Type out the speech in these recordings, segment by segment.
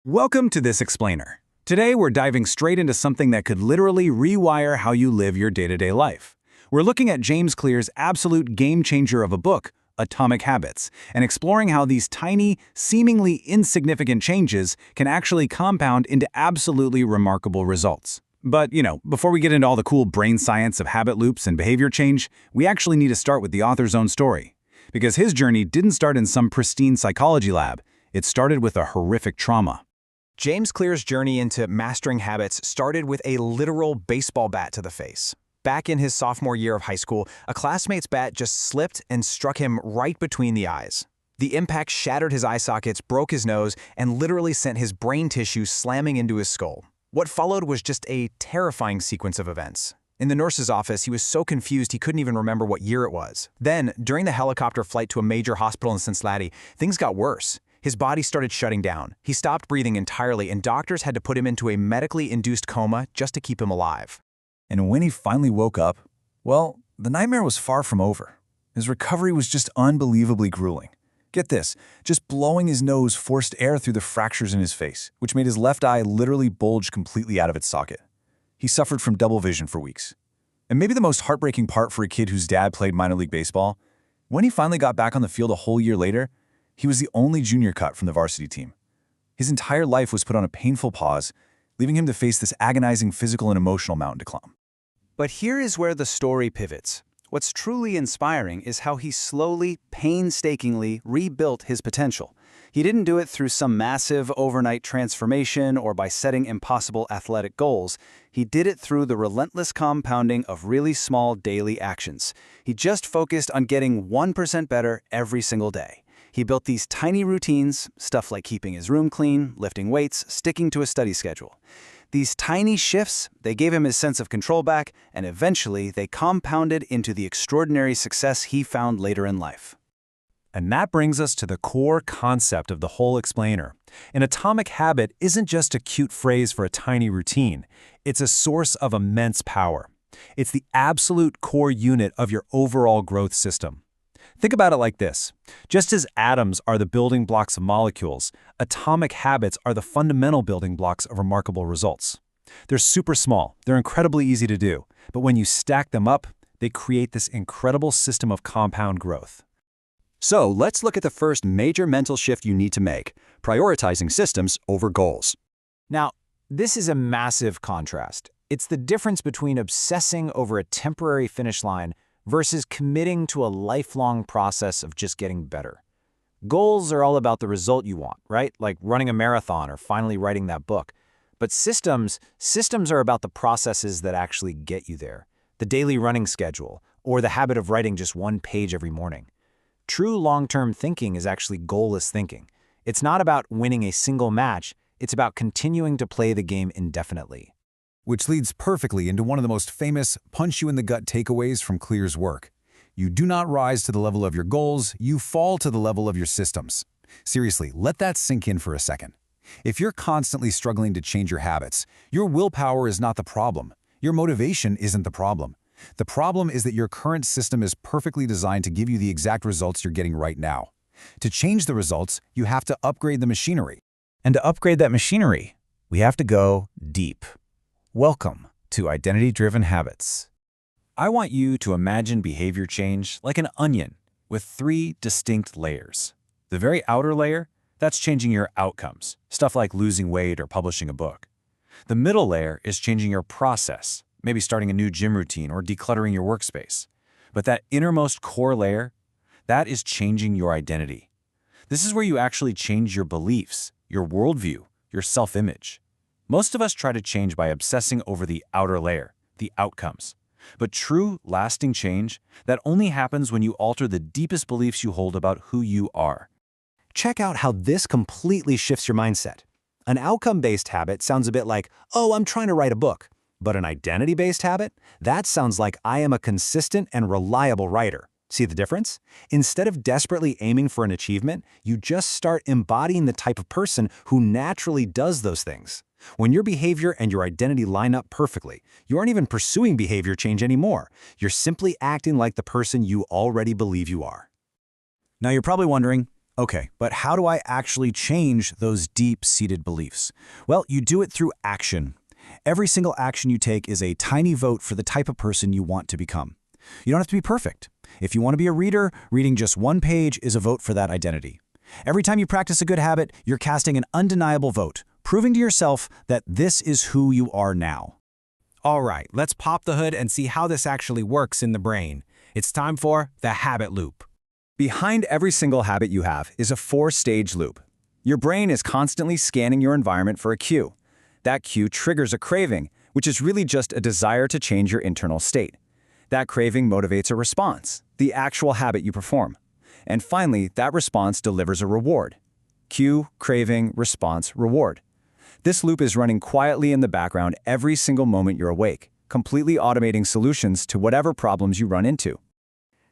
Welcome to This Explainer. Today we're diving straight into something that could literally rewire how you live your day-to-day life. We're looking at James Clear's absolute game-changer of a book, Atomic Habits, and exploring how these tiny, seemingly insignificant changes can actually compound into absolutely remarkable results. But, before we get into all the cool brain science of habit loops and behavior change, we actually need to start with the author's own story. Because his journey didn't start in some pristine psychology lab, it started with a horrific trauma. James Clear's journey into mastering habits started with a literal baseball bat to the face. Back in his sophomore year of high school, a classmate's bat just slipped and struck him right between the eyes. The impact shattered his eye sockets, broke his nose, and literally sent his brain tissue slamming into his skull. What followed was just a terrifying sequence of events. In the nurse's office, he was so confused he couldn't even remember what year it was. Then, during the helicopter flight to a major hospital in Cincinnati, things got worse. His body started shutting down. He stopped breathing entirely, and doctors had to put him into a medically induced coma just to keep him alive. And when he finally woke up, well, the nightmare was far from over. His recovery was just unbelievably grueling. Get this, just blowing his nose forced air through the fractures in his face, which made his left eye literally bulge completely out of its socket. He suffered from double vision for weeks. And maybe the most heartbreaking part for a kid whose dad played minor league baseball, when he finally got back on the field a whole year later, he was the only junior cut from the varsity team. His entire life was put on a painful pause, leaving him to face this agonizing physical and emotional mountain to climb. But here is where the story pivots. What's truly inspiring is how he slowly, painstakingly rebuilt his potential. He didn't do it through some massive overnight transformation or by setting impossible athletic goals. He did it through the relentless compounding of really small daily actions. He just focused on getting 1% better every single day. He built these tiny routines, stuff like keeping his room clean, lifting weights, sticking to a study schedule. These tiny shifts, they gave him his sense of control back, and eventually they compounded into the extraordinary success he found later in life. And that brings us to the core concept of the whole explainer. An atomic habit isn't just a cute phrase for a tiny routine. It's a source of immense power. It's the absolute core unit of your overall growth system. Think about it like this. Just as atoms are the building blocks of molecules, atomic habits are the fundamental building blocks of remarkable results. They're super small, they're incredibly easy to do, but when you stack them up, they create this incredible system of compound growth. So let's look at the first major mental shift you need to make, prioritizing systems over goals. Now, this is a massive contrast. It's the difference between obsessing over a temporary finish line versus committing to a lifelong process of just getting better. Goals are all about the result you want, right? Like running a marathon or finally writing that book. But systems are about the processes that actually get you there. The daily running schedule, or the habit of writing just one page every morning. True long-term thinking is actually goalless thinking. It's not about winning a single match, it's about continuing to play the game indefinitely. Which leads perfectly into one of the most famous punch-you-in-the-gut takeaways from Clear's work. You do not rise to the level of your goals, you fall to the level of your systems. Seriously, let that sink in for a second. If you're constantly struggling to change your habits, your willpower is not the problem. Your motivation isn't the problem. The problem is that your current system is perfectly designed to give you the exact results you're getting right now. To change the results, you have to upgrade the machinery. And to upgrade that machinery, we have to go deep. Welcome to Identity-Driven Habits. I want you to imagine behavior change like an onion with 3 distinct layers. The very outer layer, that's changing your outcomes, stuff like losing weight or publishing a book. The middle layer is changing your process, maybe starting a new gym routine or decluttering your workspace. But that innermost core layer, that is changing your identity. This is where you actually change your beliefs, your worldview, your self-image. Most of us try to change by obsessing over the outer layer, the outcomes. But true, lasting change, that only happens when you alter the deepest beliefs you hold about who you are. Check out how this completely shifts your mindset. An outcome-based habit sounds a bit like, oh, I'm trying to write a book. But an identity-based habit? That sounds like I am a consistent and reliable writer. See the difference? Instead of desperately aiming for an achievement, you just start embodying the type of person who naturally does those things. When your behavior and your identity line up perfectly, you aren't even pursuing behavior change anymore. You're simply acting like the person you already believe you are. Now you're probably wondering, Okay, but how do I actually change those deep-seated beliefs? Well, you do it through action. Every single action you take is a tiny vote for the type of person you want to become. You don't have to be perfect. If you want to be a reader, reading just one page is a vote for that identity. Every time you practice a good habit, you're casting an undeniable vote, proving to yourself that this is who you are now. All right, let's pop the hood and see how this actually works in the brain. It's time for the habit loop. Behind every single habit you have is a 4-stage loop. Your brain is constantly scanning your environment for a cue. That cue triggers a craving, which is really just a desire to change your internal state. That craving motivates a response, the actual habit you perform. And finally, that response delivers a reward. Cue, craving, response, reward. This loop is running quietly in the background every single moment you're awake, completely automating solutions to whatever problems you run into.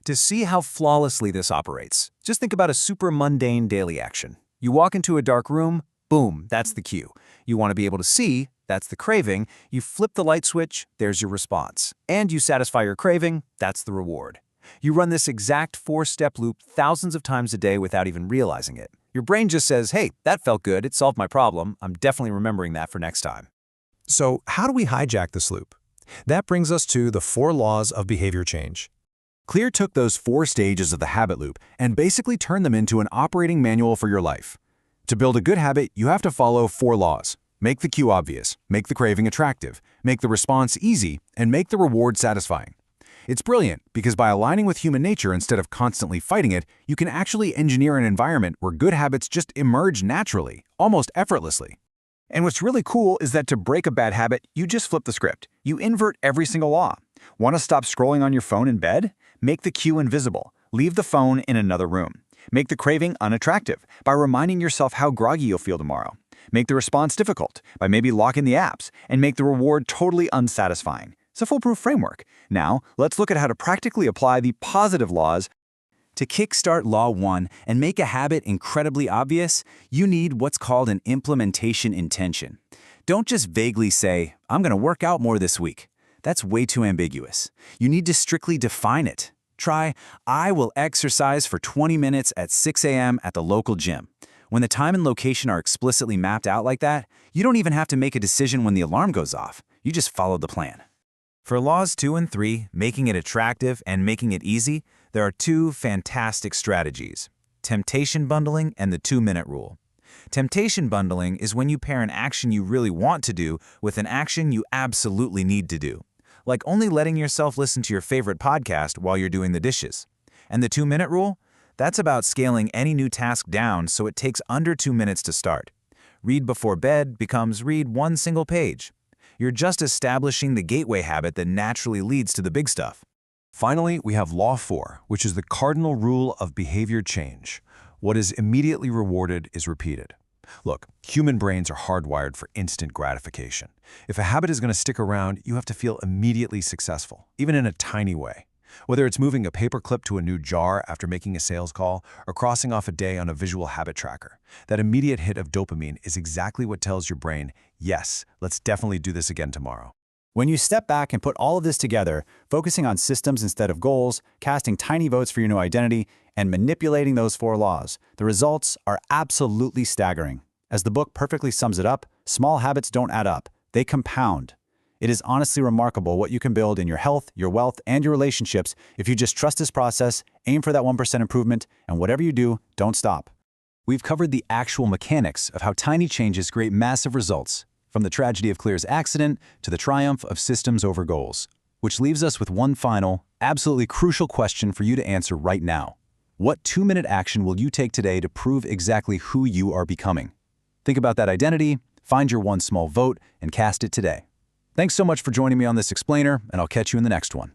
To see how flawlessly this operates, just think about a super mundane daily action. You walk into a dark room, boom, that's the cue. You want to be able to see, that's the craving. You flip the light switch, there's your response. And you satisfy your craving, that's the reward. You run this exact 4-step loop thousands of times a day without even realizing it. Your brain just says, hey, that felt good, it solved my problem, I'm definitely remembering that for next time. So how do we hijack this loop? That brings us to the 4 laws of behavior change. Clear took those 4 stages of the habit loop and basically turned them into an operating manual for your life. To build a good habit, you have to follow 4 laws. Make the cue obvious, make the craving attractive, make the response easy, and make the reward satisfying. It's brilliant because by aligning with human nature instead of constantly fighting it, you can actually engineer an environment where good habits just emerge naturally, almost effortlessly. And what's really cool is that to break a bad habit, you just flip the script. You invert every single law. Want to stop scrolling on your phone in bed? Make the cue invisible. Leave the phone in another room. Make the craving unattractive by reminding yourself how groggy you'll feel tomorrow. Make the response difficult by maybe locking the apps, and make the reward totally unsatisfying. It's a foolproof framework. Now, let's look at how to practically apply the positive laws. To kickstart Law 1 and make a habit incredibly obvious, you need what's called an implementation intention. Don't just vaguely say, I'm going to work out more this week. That's way too ambiguous. You need to strictly define it. Try, I will exercise for 20 minutes at 6 a.m. at the local gym. When the time and location are explicitly mapped out like that, you don't even have to make a decision when the alarm goes off. You just follow the plan. For laws 2 and 3, making it attractive and making it easy, there are 2 fantastic strategies: temptation bundling and the 2-minute rule. Temptation bundling is when you pair an action you really want to do with an action you absolutely need to do, like only letting yourself listen to your favorite podcast while you're doing the dishes. And the 2-minute rule? That's about scaling any new task down so it takes under 2 minutes to start. Read before bed becomes read one single page. You're just establishing the gateway habit that naturally leads to the big stuff. Finally, we have Law 4, which is the cardinal rule of behavior change. What is immediately rewarded is repeated. Look, human brains are hardwired for instant gratification. If a habit is going to stick around, you have to feel immediately successful, even in a tiny way. Whether it's moving a paperclip to a new jar after making a sales call or crossing off a day on a visual habit tracker, that immediate hit of dopamine is exactly what tells your brain, yes, let's definitely do this again tomorrow. When you step back and put all of this together, focusing on systems instead of goals, casting tiny votes for your new identity, and manipulating those 4 laws, the results are absolutely staggering. As the book perfectly sums it up, small habits don't add up, they compound. It is honestly remarkable what you can build in your health, your wealth, and your relationships if you just trust this process, aim for that 1% improvement, and whatever you do, don't stop. We've covered the actual mechanics of how tiny changes create massive results, from the tragedy of Clear's accident to the triumph of systems over goals. Which leaves us with one final, absolutely crucial question for you to answer right now. What 2-minute action will you take today to prove exactly who you are becoming? Think about that identity, find your one small vote, and cast it today. Thanks so much for joining me on this explainer, and I'll catch you in the next one.